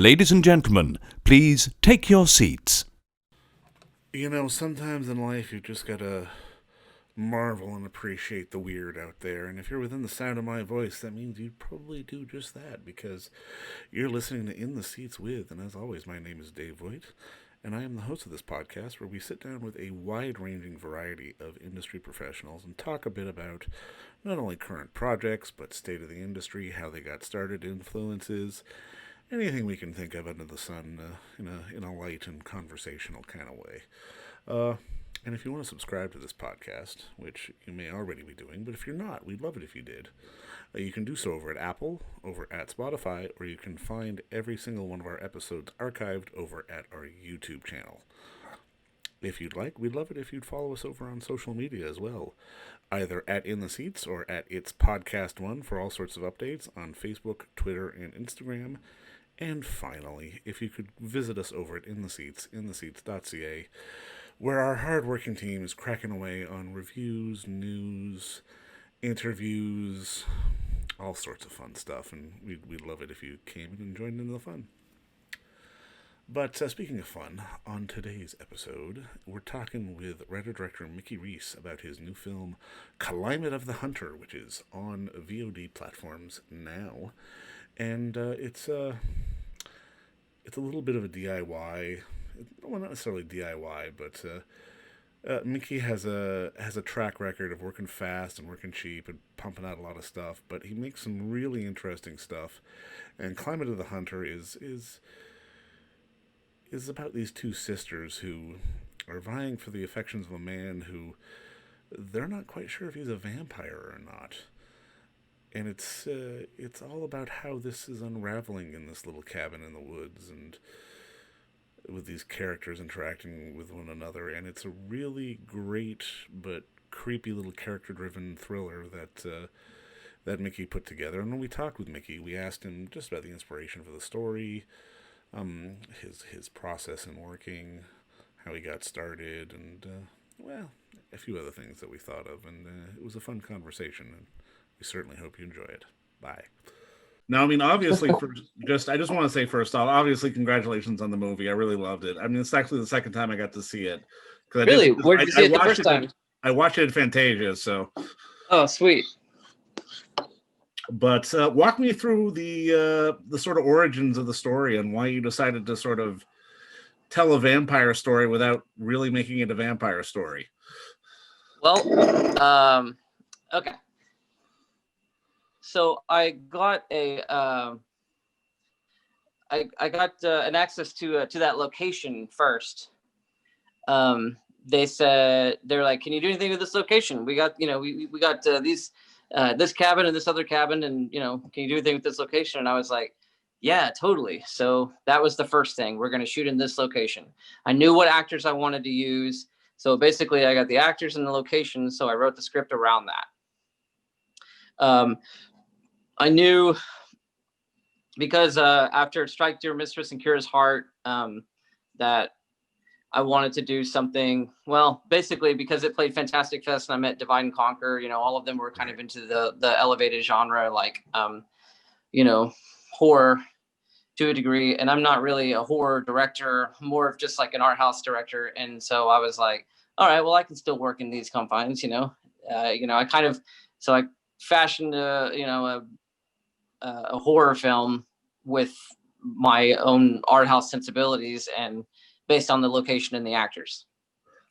Ladies and gentlemen, please take your seats. You know, sometimes in life you just gotta marvel and appreciate the weird out there. And if you're within the sound of my voice, that means you probably do just that because you're listening to In the Seats with. And as always, my name is Dave Voigt, and I am the host of this podcast where we sit down with a wide ranging variety of industry professionals and talk a bit about not only current projects, but state of the industry, how they got started, influences, anything we can think of under the sun in a light and conversational kind of way. Uh, and if you want to subscribe to this podcast, which you may already be doing, but if you're not, we'd love it if you did. You can do so over at Apple, over at Spotify, or you can find every single one of our episodes archived over at our YouTube channel. If you'd like, we'd love it if you'd follow us over on social media as well, either at In the Seats or at It's Podcast One for all sorts of updates on Facebook, Twitter, and Instagram. And finally, if you could visit us over at intheseats.ca, where our hardworking team is cracking away on reviews, news, interviews, all sorts of fun stuff, and we'd love it if you came and joined in the fun. But speaking of fun, on today's episode, we're talking with writer-director Mickey Reece about his new film, Climate of the Hunter, which is on VOD platforms now. And it's a little bit of a DIY. Well, not necessarily DIY, but Mickey has a track record of working fast and working cheap and pumping out a lot of stuff. But he makes some really interesting stuff. And Climate of the Hunter is about these two sisters who are vying for the affections of a man who they're not quite sure if he's a vampire or not. And it's all about how this is unraveling in this little cabin in the woods and with these characters interacting with one another. And it's a really great but creepy little character-driven thriller that Mickey put together. And when we talked with Mickey, we asked him just about the inspiration for the story, his process in working, how he got started, and a few other things that we thought of. And it was a fun conversation, and we certainly hope you enjoy it. Bye. Now, I mean, obviously, I just want to say first off, obviously, congratulations on the movie. I really loved it. I mean, it's actually the second time I got to see it. Really? Where did you see it the first time? I watched it at Fantasia, so. Oh, sweet. But walk me through the sort of origins of the story and why you decided to sort of tell a vampire story without really making it a vampire story. Well, okay. So I got an access to that location first. They said they're like, "Can you do anything with this location? We got we got these this cabin and this other cabin, and can you do anything with this location?" And I was like, "Yeah, totally." So that was the first thing. We're going to shoot in this location. I knew what actors I wanted to use, so basically I got the actors and the location. So I wrote the script around that. I knew because after Strike Dear Mistress and Kira's Heart, that I wanted to do something, well, basically because it played Fantastic Fest and I met Divide and Conquer, all of them were kind of into the elevated genre, like, horror to a degree. And I'm not really a horror director, more of just like an art house director. And so I was like, all right, well, I can still work in these confines, so I fashioned a horror film with my own art house sensibilities and based on the location and the actors.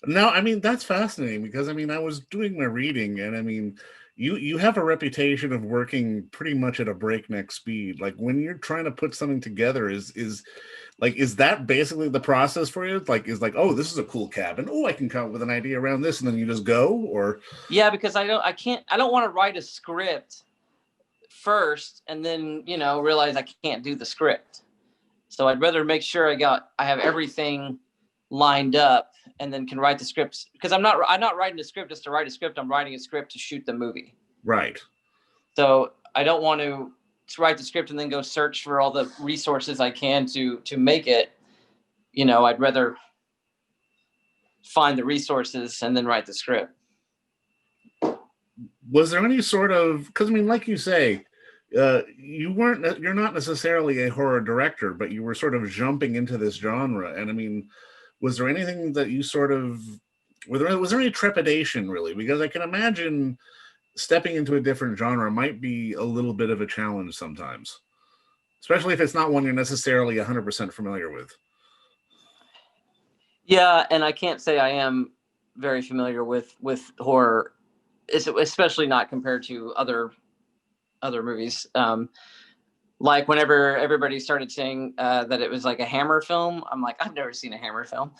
No, I mean, that's fascinating because, I mean, I was doing my reading and, I mean, you have a reputation of working pretty much at a breakneck speed. Like when you're trying to put something together, is that basically the process for you? Like, oh, this is a cool cabin. Oh, I can come up with an idea around this, and then you just go, or? Yeah, because I don't want to write a script first and then realize I can't do the script. So I'd rather make sure I have everything lined up and then can write the scripts, because I'm not writing a script just to write a script. I'm writing a script to shoot the movie. Right. So I don't want to write the script and then go search for all the resources I can to make it. I'd rather find the resources and then write the script. Was there any sort of, because I mean, like you say, you're not necessarily a horror director, but you were sort of jumping into this genre. And I mean, was there anything that you sort of was there any trepidation really? Because I can imagine stepping into a different genre might be a little bit of a challenge sometimes, especially if it's not one you're necessarily 100% familiar with. Yeah, and I can't say I am very familiar with horror, especially not compared to other movies. Like whenever everybody started saying that it was like a Hammer film, I'm like, I've never seen a Hammer film.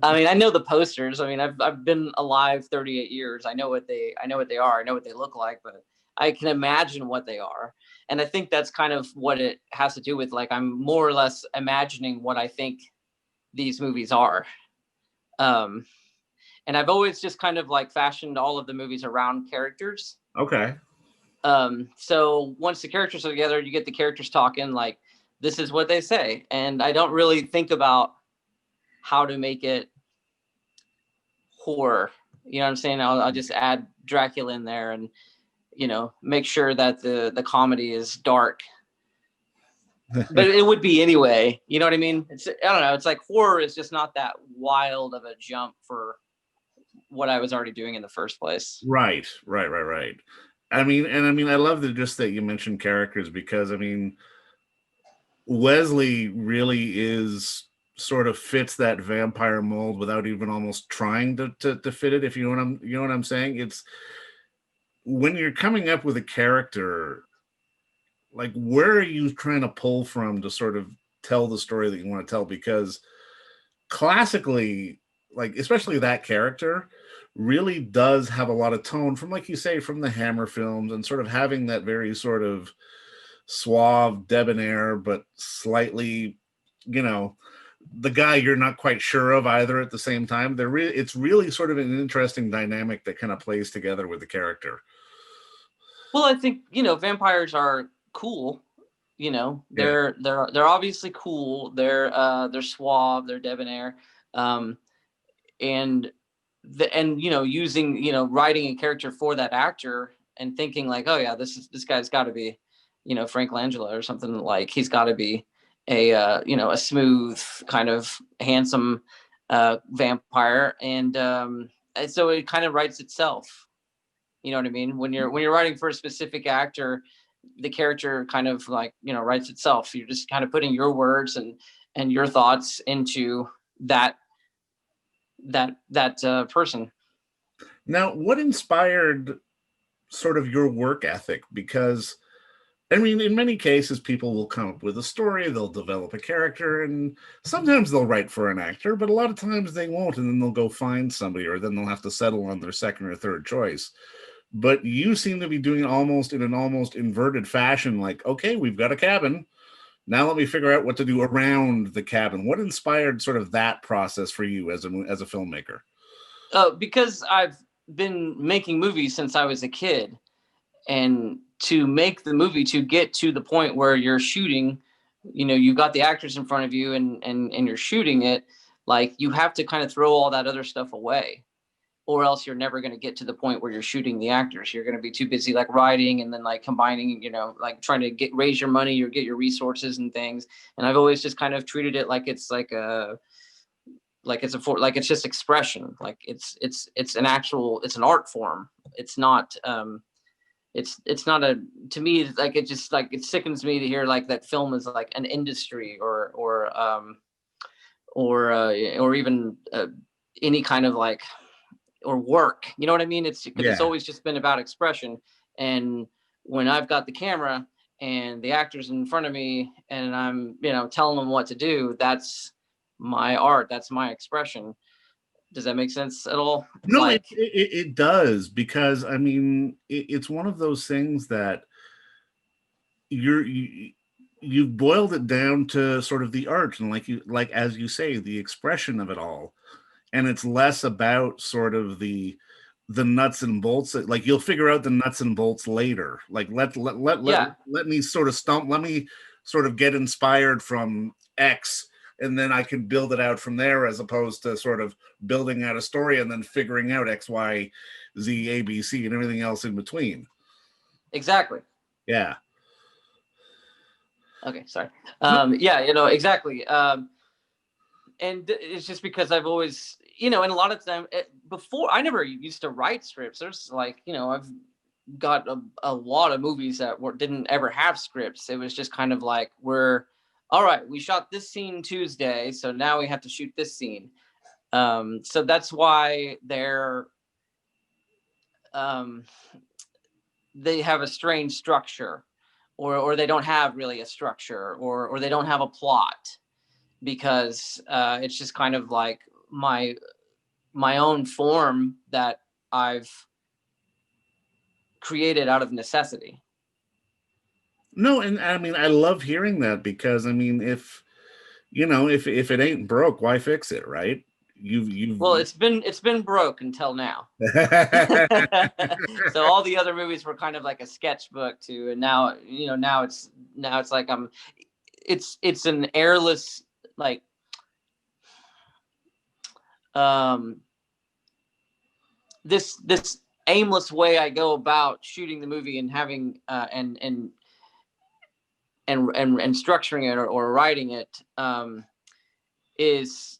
I mean, I know the posters. I mean, I've been alive 38 years. I know what they are. I know what they look like, but I can imagine what they are. And I think that's kind of what it has to do with. Like, I'm more or less imagining what I think these movies are. Um, and I've always just kind of like fashioned all of the movies around characters. Okay. So once the characters are together, you get the characters talking like, this is what they say. And I don't really think about how to make it horror. You know what I'm saying? I'll just add Dracula in there and, make sure that the comedy is dark. But it would be anyway. You know what I mean? I don't know. It's like horror is just not that wild of a jump for what I was already doing in the first place. Right. I mean, I love that you mentioned characters, because I mean, Wesley really is sort of fits that vampire mold without even almost trying to fit it. If you know what I'm saying. It's when you're coming up with a character, like, where are you trying to pull from to sort of tell the story that you want to tell? Because classically, like, especially that character really does have a lot of tone from, like you say, from the Hammer films, and sort of having that very sort of suave, debonair, but slightly, you know, the guy you're not quite sure of either at the same time. It's really sort of an interesting dynamic that kind of plays together with the character. Well, I think, vampires are cool. Yeah. They're obviously cool. They're suave, they're debonair. And using, writing a character for that actor and thinking like, oh yeah, this guy's got to be, Frank Langella or something. Like, he's got to be a smooth kind of handsome vampire. And so it kind of writes itself. You know what I mean? When you're writing for a specific actor, the character kind of like, writes itself. You're just kind of putting your words and your thoughts into that person. Now, what inspired sort of your work ethic? Because I mean, in many cases, people will come up with a story, they'll develop a character, and sometimes they'll write for an actor, but a lot of times they won't, and then they'll go find somebody, or then they'll have to settle on their second or third choice. But you seem to be doing almost in an almost inverted fashion, like, okay, we've got a cabin. Now let me figure out what to do around the cabin. What inspired sort of that process for you as a filmmaker? Because I've been making movies since I was a kid, and to make the movie, to get to the point where you're shooting, you've got the actors in front of you and you're shooting it, like, you have to kind of throw all that other stuff away, or else you're never going to get to the point where you're shooting the actors. You're going to be too busy like writing and then like combining, like trying to raise your money or get your resources and things. And I've always just kind of treated it like it's like it's just expression. Like it's an art form. It's not it's not to me, like, it just, like, it sickens me to hear like that film is like an industry or even any kind of like, or work. You know what I mean? It's because it's always just been about expression. And when I've got the camera and the actors in front of me and I'm, telling them what to do, that's my art. That's my expression. Does that make sense at all? No, it does, because I mean, it's one of those things that you've boiled it down to sort of the art, and like as you say, the expression of it all. And it's less about sort of the nuts and bolts. Like, you'll figure out the nuts and bolts later. Like, let me sort of let me sort of get inspired from X, and then I can build it out from there, as opposed to sort of building out a story and then figuring out X, Y, Z, A, B, C, and everything else in between. Exactly. Yeah. Okay, sorry. No. Yeah, exactly. And it's just because I've always, and a lot of time before I never used to write scripts. There's like, I've got a lot of movies that didn't ever have scripts. It was just kind of like, all right, we shot this scene Tuesday, so now we have to shoot this scene. So that's why um, they have a strange structure, or they don't have really a structure, or they don't have a plot, because it's just kind of like my own form that I've created out of necessity. No, and I mean I love hearing that because I mean if it ain't broke, why fix it, right? Well, You've it's been broke until now. So all the other movies were kind of like a sketchbook too, and now it's like it's an airless, like, um this aimless way I go about shooting the movie and having and structuring it, or writing it, is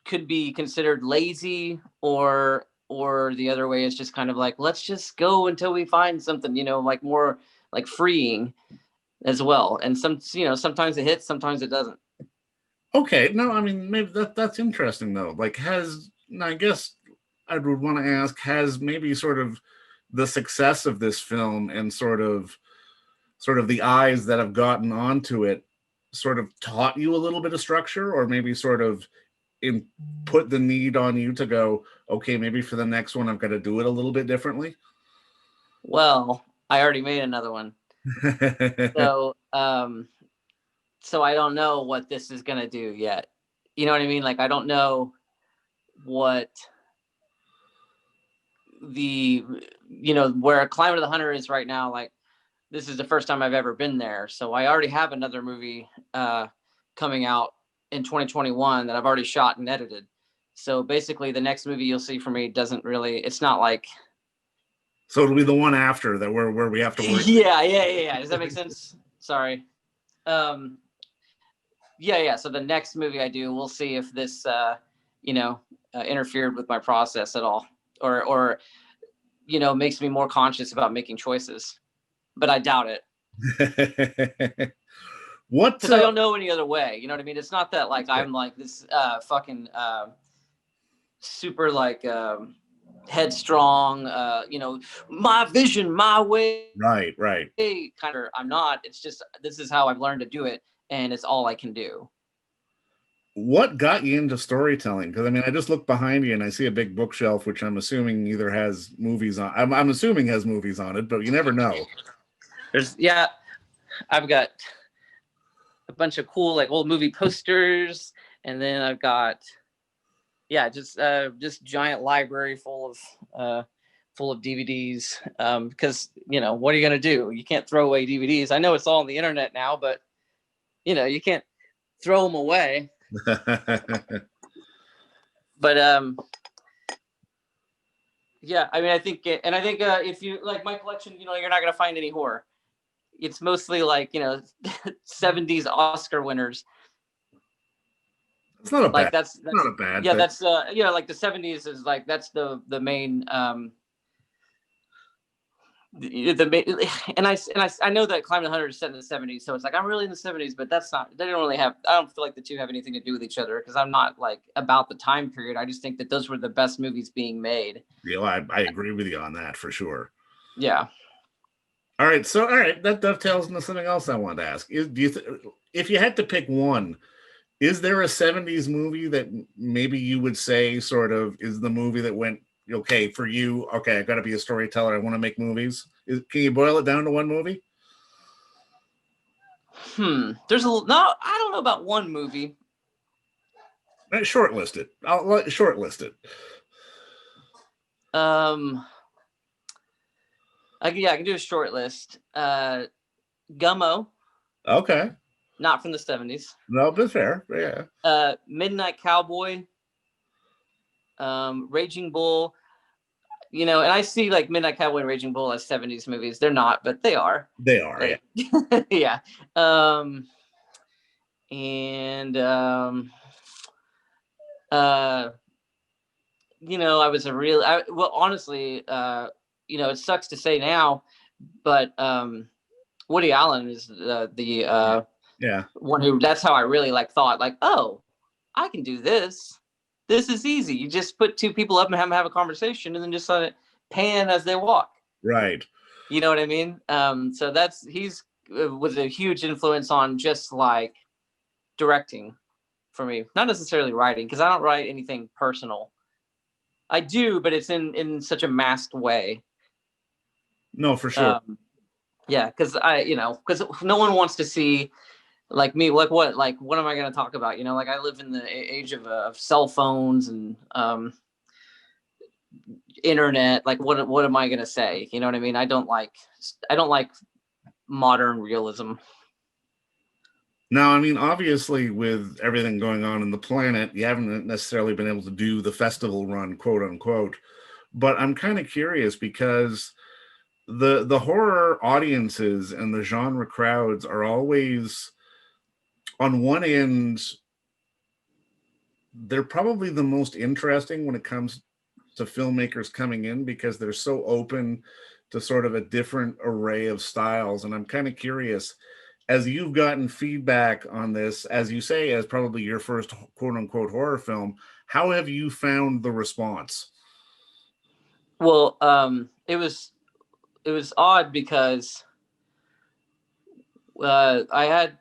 could be considered lazy, or the other way is just kind of like, let's just go until we find something, like more like freeing as well. And sometimes it hits, sometimes it doesn't. Okay, no, I mean maybe that's interesting though. Like I guess I would want to ask, has maybe sort of the success of this film and sort of the eyes that have gotten onto it sort of taught you a little bit of structure, or maybe sort of put the need on you to go, okay, maybe for the next one I've got to do it a little bit differently? Well, I already made another one. So I don't know what this is going to do yet. You know what I mean? Like, I don't know what where Climate of the Hunter is right now. Like, this is the first time I've ever been there. So I already have another movie coming out in 2021 that I've already shot and edited. So basically the next movie you'll see from me it's not like. So it'll be the one after that where we have to worry. Yeah. Does that make sense? Sorry. Yeah. So the next movie I do, we'll see if this, interfered with my process at all, or makes me more conscious about making choices. But I doubt it. What Because I don't know any other way. You know what I mean? It's not that like I'm like this fucking super like headstrong, my vision, my way. right. Kind of, I'm not. It's just this is how I've learned to do it, and it's all I can do. What got you into storytelling? Because I mean, I just look behind you and I see a big bookshelf, which I'm assuming either has movies on. I'm assuming has movies on it, but you never know. I've got a bunch of cool like old movie posters, and then I've got just giant library full of DVDs, because what are you gonna do? You can't throw away DVDs. I know it's all on the internet now, but you can't throw them away. But yeah, I mean, I think if you like my collection, you're not gonna find any horror. It's mostly like 70s Oscar winners. It's not a Like bad. That's not a bad. Yeah, thing. that's like the 70s is like that's the main and I know that Climate 100 is set in the 70s, so it's like I'm really in the 70s, but that's not. They don't really have. I don't feel like the two have anything to do with each other, because I'm not like about the time period. I just think that those were the best movies being made. I agree with you on that for sure. Yeah. All right, that dovetails into something else I wanted to ask. If you had to pick one, is there a 70s movie that maybe you would say sort of is the movie that went, okay, for you, okay, I got to be a storyteller, I want to make movies? Can you boil it down to one movie? There's no, I don't know about one movie. Shortlist it. I'll shortlist it. I can do a short list. Gummo. Okay. Not from the 70s. No, that's fair. Yeah. Midnight Cowboy. Raging Bull. and I see like Midnight Cowboy and Raging Bull as 70s movies. They're not, but they are. They are. Like, yeah. And I was well, honestly, it sucks to say now, but Woody Allen is the one who, that's how I really like thought like, oh, I can do this. This is easy. You just put two people up and have a conversation and then just let it pan as they walk. Right. You know what I mean? So he's was a huge influence on just like directing for me, not necessarily writing, because I don't write anything personal. I do, but it's in such a masked way. No, for sure. Yeah, because because no one wants to see like me. Like what am I going to talk about? Like I live in the age of cell phones and internet. Like what am I going to say? You know what I mean? I don't like modern realism. Now, I mean, obviously, with everything going on in the planet, you haven't necessarily been able to do the festival run, quote unquote. But I'm kind of curious because the horror audiences and the genre crowds are always, on one end, they're probably the most interesting when it comes to filmmakers coming in because they're so open to sort of a different array of styles. And I'm kind of curious, as you've gotten feedback on this, as you say, as probably your first quote unquote horror film, how have you found the response? Well, it was odd because I had,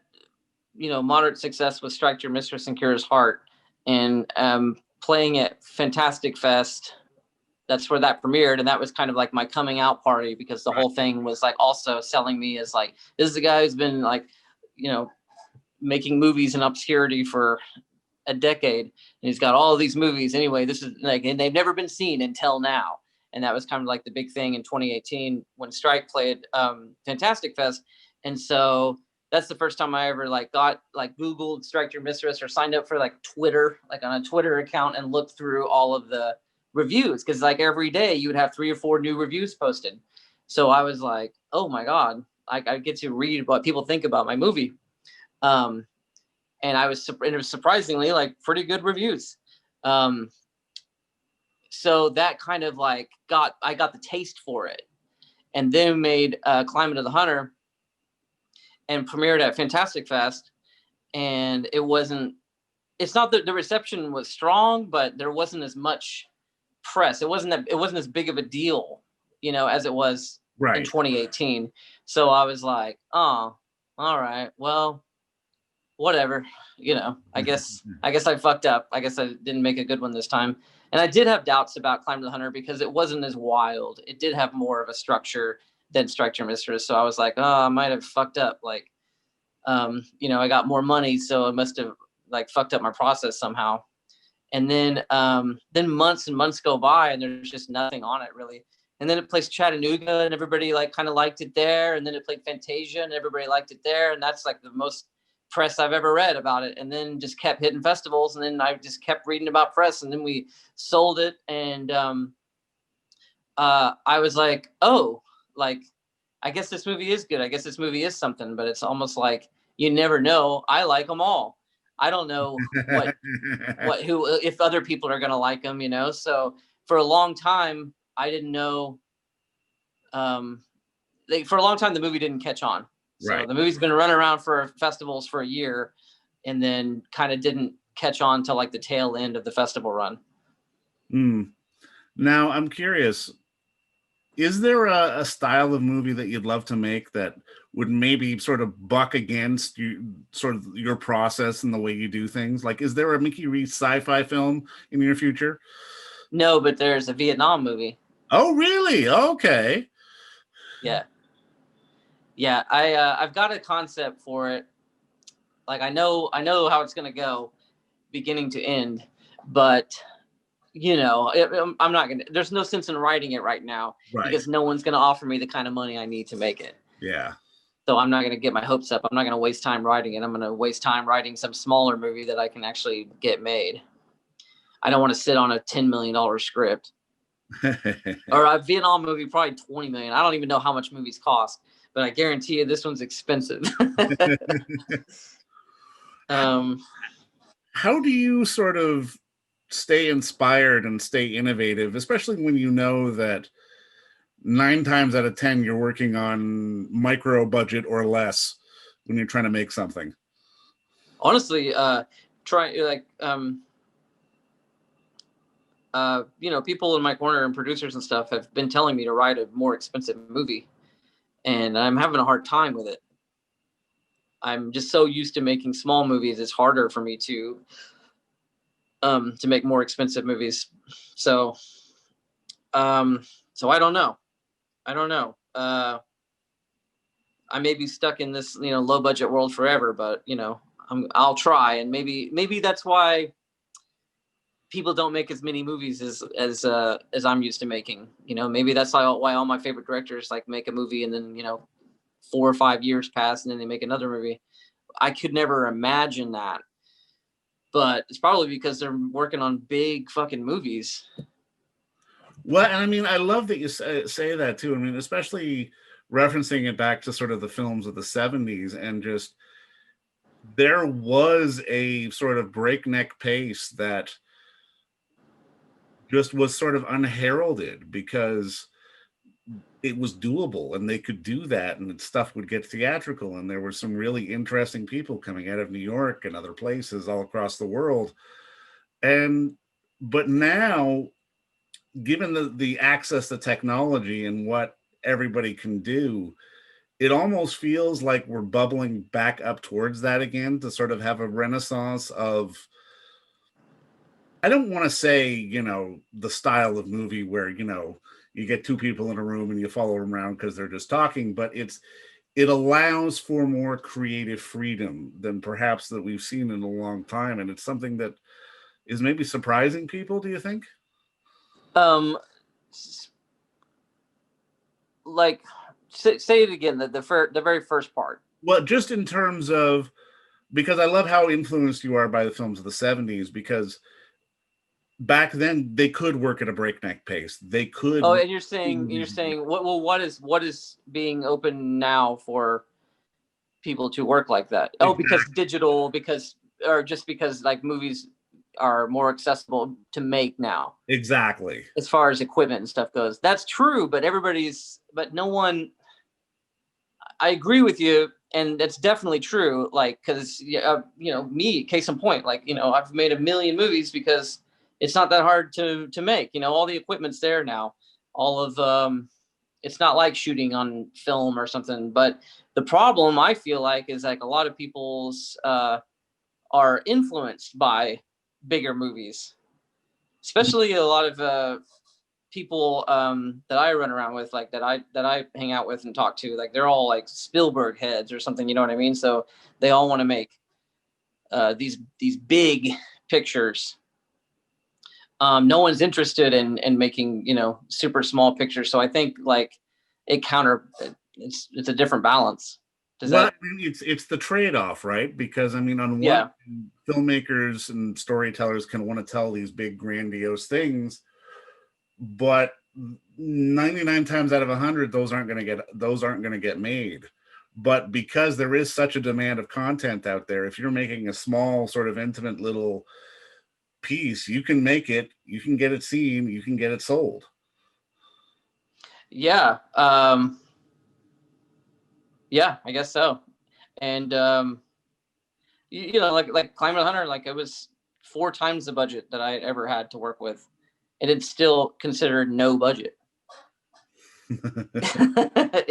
moderate success with Strike Your Mistress and Cura's Heart, and playing at Fantastic Fest. That's where that premiered, and that was kind of like my coming out party because the whole thing was like also selling me as like, this is a guy who's been like, making movies in obscurity for a decade, and he's got all of these movies. Anyway, this is like, and they've never been seen until now. And that was kind of like the big thing in 2018 when Strike played Fantastic Fest. And so that's the first time I ever like got like Googled Strike Your Mistress or signed up for like Twitter, like on a Twitter account, and looked through all of the reviews, because like every day you would have 3 or 4 new reviews posted. So I was like, oh my God, I get to read what people think about my movie. And it was surprisingly like pretty good reviews. So that kind of like I got the taste for it, and then made Climate of the Hunter and premiered at Fantastic Fest. And it's not that the reception was strong, but there wasn't as much press. It wasn't as big of a deal, as it was in 2018. So I was like, oh, all right, well, whatever, I guess I fucked up. I guess I didn't make a good one this time. And I did have doubts about Climb to the Hunter because it wasn't as wild. It did have more of a structure than Strike Your Mistress. So I was like, oh, I might have fucked up. Like, I got more money, so it must have like fucked up my process somehow. And then months and months go by and there's just nothing on it really. And then it plays Chattanooga and everybody like kind of liked it there. And then it played Fantasia and everybody liked it there. And that's like the most press I've ever read about it. And then just kept hitting festivals. And then I just kept reading about press, and then we sold it. And I was like, oh, like, I guess this movie is good. I guess this movie is something. But it's almost like you never know. I like them all. I don't know if other people are going to like them, So for a long time, I didn't know. For a long time, the movie didn't catch on. So the movie's been running around for festivals for a year, and then kind of didn't catch on till like the tail end of the festival run. Now I'm curious, is there a style of movie that you'd love to make that would maybe sort of buck against your process and the way you do things? Like, is there a Mickey Reece sci-fi film in your future? No, but there's a Vietnam movie. Oh, really? Okay. Yeah. I've got a concept for it. Like, I know how it's going to go beginning to end, but I'm not going to, there's no sense in writing it right now because no one's going to offer me the kind of money I need to make it. Yeah. So I'm not going to get my hopes up. I'm not going to waste time writing it. I'm going to waste time writing some smaller movie that I can actually get made. I don't want to sit on a $10 million script. Or a Vietnam movie, probably 20 million. I don't even know how much movies cost, but I guarantee you this one's expensive. um, How do you sort of stay inspired and stay innovative, especially when you know that 9 times out of 10 you're working on micro budget or less when you're trying to make something? Honestly, try like people in my corner and producers and stuff have been telling me to write a more expensive movie, and I'm having a hard time with it. I'm just so used to making small movies; it's harder for me to make more expensive movies. So, um, so I don't know. I don't know. I may be stuck in this low budget world forever, but I'll try, and maybe that's why people don't make as many movies as I'm used to making. Maybe that's why all my favorite directors like make a movie and then 4 or 5 years pass and then they make another movie. I could never imagine that, but it's probably because they're working on big fucking movies. Well, and I mean, I love that you say that too. I mean, especially referencing it back to sort of the films of the 70s, and just there was a sort of breakneck pace that just was sort of unheralded because it was doable and they could do that and stuff would get theatrical. And there were some really interesting people coming out of New York and other places all across the world. But now, given the access to technology and what everybody can do, it almost feels like we're bubbling back up towards that again, to sort of have a renaissance of, I don't want to say, the style of movie where, you get two people in a room and you follow them around because they're just talking, but it allows for more creative freedom than perhaps that we've seen in a long time. And it's something that is maybe surprising people, do you think? Um, like say it again. The very first part. Well, just in terms of, because I love how influenced you are by the films of the 70s, because back then they could work at a breakneck pace. They could. Oh, and you're saying what is being open now for people to work like that? Oh, Exactly. because digital, or just because like movies are more accessible to make now Exactly. as far as equipment and stuff goes. That's true, but no one. I agree with you, and that's definitely true. Like, because me, case in point, like I've made a million movies because it's not that hard to make. All the equipment's there now. All of it's not like shooting on film or something. But the problem I feel like is like a lot of people's are influenced by bigger movies, especially a lot of people that I run around with, like that I hang out with and talk to, like they're all like Spielberg heads or something. You know what I mean? So they all want to make these big pictures. No one's interested in making super small pictures. So I think like it's a different balance. Does Well, that? I mean, it's the trade-off, right? Because I mean, on one Yeah. hand, filmmakers and storytellers can want to tell these big grandiose things, but 99 times out of 100 those aren't going to get made. But because there is such a demand of content out there, if you're making a small sort of intimate little piece, you can make it, you can get it seen, you can get it sold. Yeah. Yeah, I guess so. And like Climate Hunter, like it was 4 times the budget that I ever had to work with, and it's still considered no budget.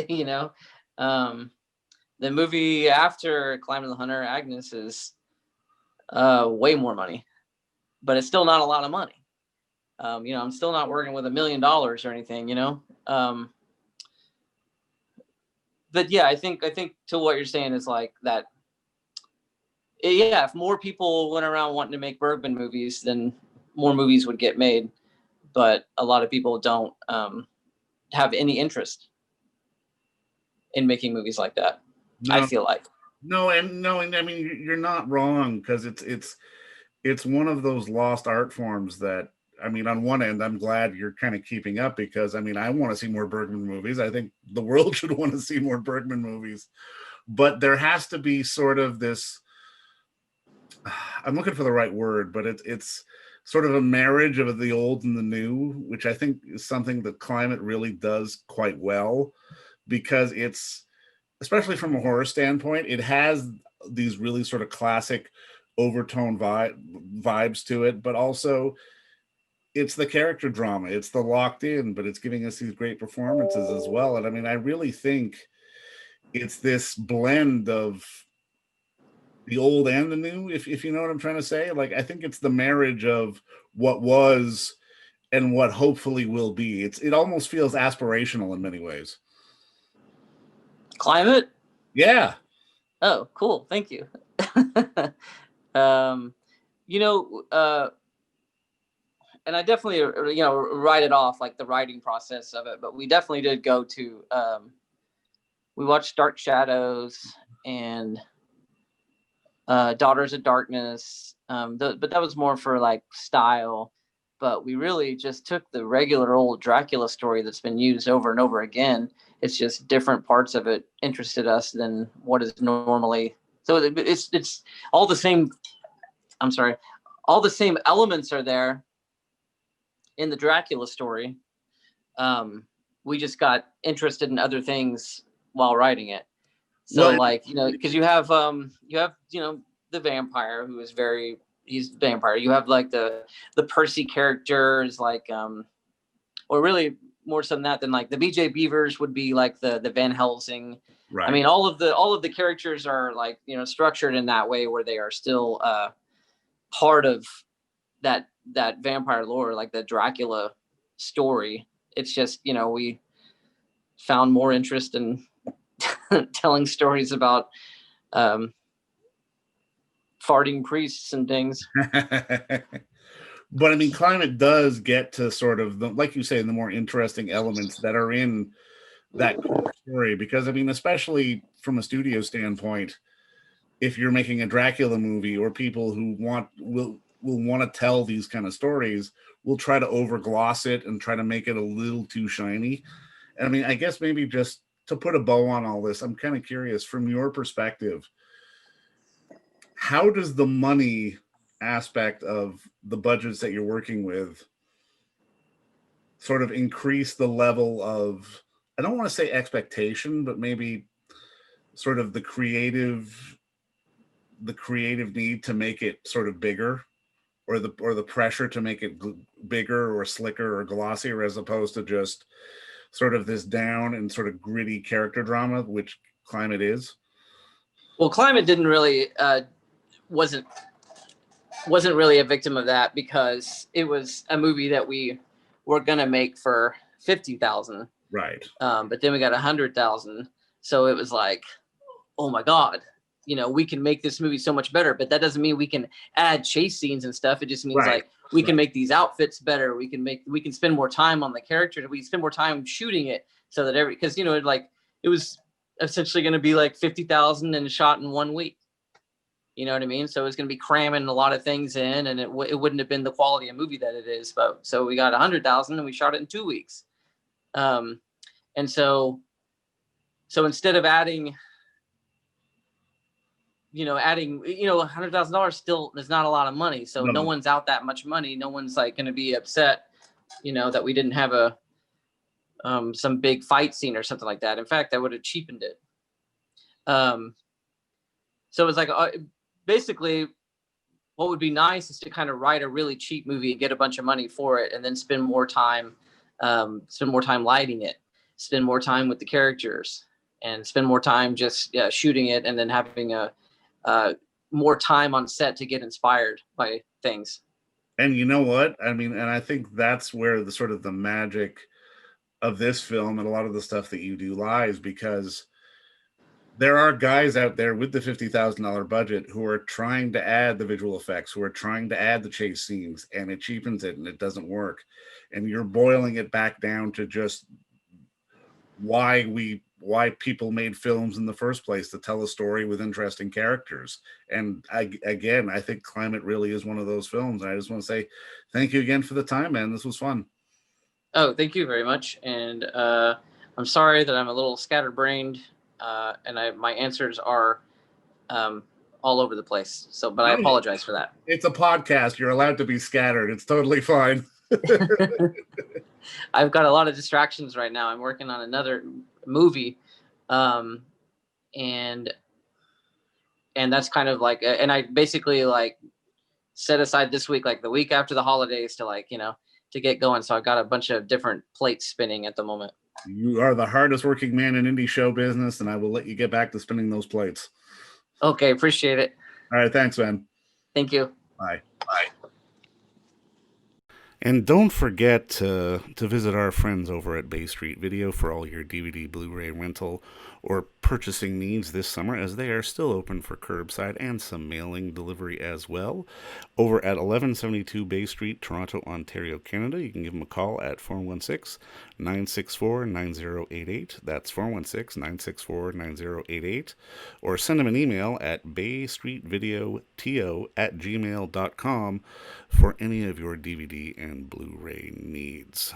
you know, um, the movie after Climate Hunter, Agnes, is way more money, but it's still not a lot of money. I'm still not working with $1 million or anything. But yeah, I think to what you're saying is like that. Yeah, if more people went around wanting to make Bergman movies, then more movies would get made. But a lot of people don't have any interest in making movies like that. I No, feel like. no, I mean, you're not wrong, because it's one of those lost art forms that I mean, on one end, I'm glad you're kind of keeping up because I mean, I want to see more Bergman movies. I think the world should want to see more Bergman movies, but there has to be sort of this. I'm looking for the right word, but it's sort of a marriage of the old and the new, which I think is something that Climate really does quite well because it's, especially from a horror standpoint, it has these really sort of classic overtone vibes to it, but also it's the character drama. It's the locked in, but it's giving us these great performances as well. And I mean, I really think it's this blend of the old and the new, if you know what I'm trying to say. Like, I think it's the marriage of what was and what hopefully will be. It almost feels aspirational in many ways. Climate? Yeah. Oh, cool. Thank you. You know, and I definitely, you know, write it off, like the writing process of it, but we definitely did go to, we watched Dark Shadows and Daughters of Darkness, but that was more for like style. But we really just took the regular old Dracula story that's been used over and over again. It's just different parts of it interested us than what is normally. So it's all the same. I'm sorry, all the same elements are there in the Dracula story. We just got interested in other things while writing it. So Well, like, you know, because you have you know, the vampire who is very, he's vampire. You have like the Percy characters, like or really more so than that, than like the BJ Beavers would be like the Van Helsing. right. I mean, all of the characters are like, you know, structured in that way where they are still part of that vampire lore, like the Dracula story. It's just, you know, we found more interest in telling stories about farting priests and things. But I mean, Climate does get to sort of the, like you say, the more interesting elements that are in that core story. Because I mean, especially from a studio standpoint, if you're making a Dracula movie, or people who will want to tell these kind of stories, will try to overgloss it and try to make it a little too shiny. And I mean, I guess maybe just to put a bow on all this, I'm kind of curious from your perspective, how does the money aspect of the budgets that you're working with sort of increase the level of, I don't want to say expectation, but maybe sort of the creative need to make it sort of bigger, or the pressure to make it bigger or slicker or glossier, as opposed to just sort of this down and sort of gritty character drama, which Climate is? Well, Climate didn't really wasn't really a victim of that, because it was a movie that we were gonna make for 50,000, Right. but then we got 100,000. So it was like, oh my god, you know, we can make this movie so much better. But that doesn't mean we can add chase scenes and stuff. It just means Right. like we can make these outfits better. We can spend more time on the character. We spend more time shooting it, so that because, you know, like it was essentially going to be like 50,000 and shot in 1 week. You know what I mean? So it's going to be cramming a lot of things in, and it wouldn't have been the quality of movie that it is. But so we got 100,000 and we shot it in 2 weeks. And so instead of adding $100,000 still is not a lot of money. So no one's out that much money. No one's like going to be upset, you know, that we didn't have some big fight scene or something like that. In fact, that would have cheapened it. So it's like, basically what would be nice is to kind of write a really cheap movie and get a bunch of money for it, and then spend more time lighting it, spend more time with the characters, and spend more time just shooting it, and then having more time on set to get inspired by things. And you know what? I mean, and I think that's where the sort of the magic of this film and a lot of the stuff that you do lies, because there are guys out there with the $50,000 budget who are trying to add the visual effects, who are trying to add the chase scenes, and it cheapens it and it doesn't work. And you're boiling it back down to just why we why people made films in the first place, to tell a story with interesting characters. And again, I think Climate really is one of those films. And I just want to say thank you again for the time, man. This was fun. Oh, thank you very much. And I'm sorry that I'm a little scatterbrained, and my answers are all over the place. So, but I apologize for that. It's a podcast. You're allowed to be scattered. It's totally fine. I've got a lot of distractions right now. I'm working on another movie, and that's kind of like, and I basically like set aside this week, like the week after the holidays, to like, to get going. So I've got a bunch of different plates spinning at the moment. You are the hardest working man in indie show business, and I will let you get back to spinning those plates. Okay, appreciate it. All right, thanks, man. Thank you. Bye. Bye. And don't forget to visit our friends over at Bay Street Video for all your DVD, Blu-ray rental, or purchasing needs this summer, as they are still open for curbside and some mailing delivery as well. Over at 1172 Bay Street, Toronto, Ontario, Canada, you can give them a call at 416-964-9088. That's 416-964-9088. Or send them an email at baystreetvideoto@gmail.com for any of your DVD and Blu-ray needs.